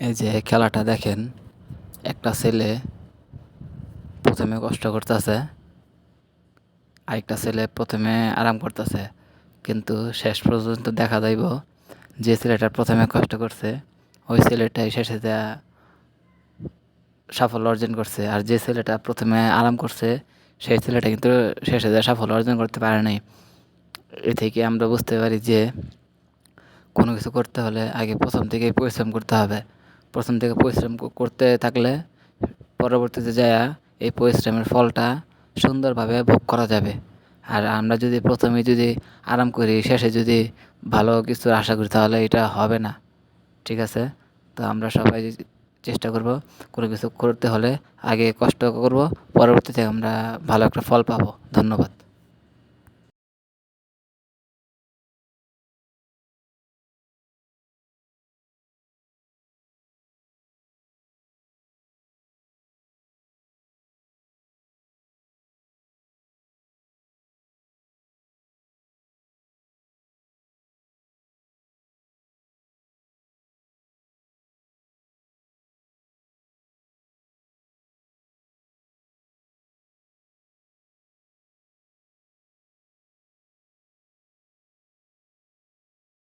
এই যে খেলাটা দেখেন, একটা ছেলে প্রথমে কষ্ট করতেছে, আরেকটা ছেলে প্রথমে আরাম করতেছে, কিন্তু শেষ পর্যন্ত দেখা যাইব যে ছেলেটা প্রথমে কষ্ট করছে ওই ছেলেটাই শেষে যা সাফল্য অর্জন করছে, আর যে ছেলেটা প্রথমে আরাম করছে সেই ছেলেটা কিন্তু শেষে যা সাফল্য অর্জন করতে পারে নাই। এ থেকে আমরা বুঝতে পারি যে কোনো কিছু করতে হলে আগে প্রথম থেকেই পরিশ্রম করতে হবে। প্রথম থেকে পরিশ্রম করতে থাকলে পরবর্তীতে যায়া এই পরিশ্রমের ফলটা সুন্দরভাবে ভোগ করা যাবে। আর আমরা যদি প্রথমেই যদি আরাম করি, শেষে যদি ভালো কিছু আশা করি, তাহলে এটা হবে না। ঠিক আছে? তো আমরা সবাই চেষ্টা করব কোনো কিছু করতে হলে আগে কষ্ট করব, পরবর্তীতে আমরা ভালো একটা ফল পাবো। ধন্যবাদ।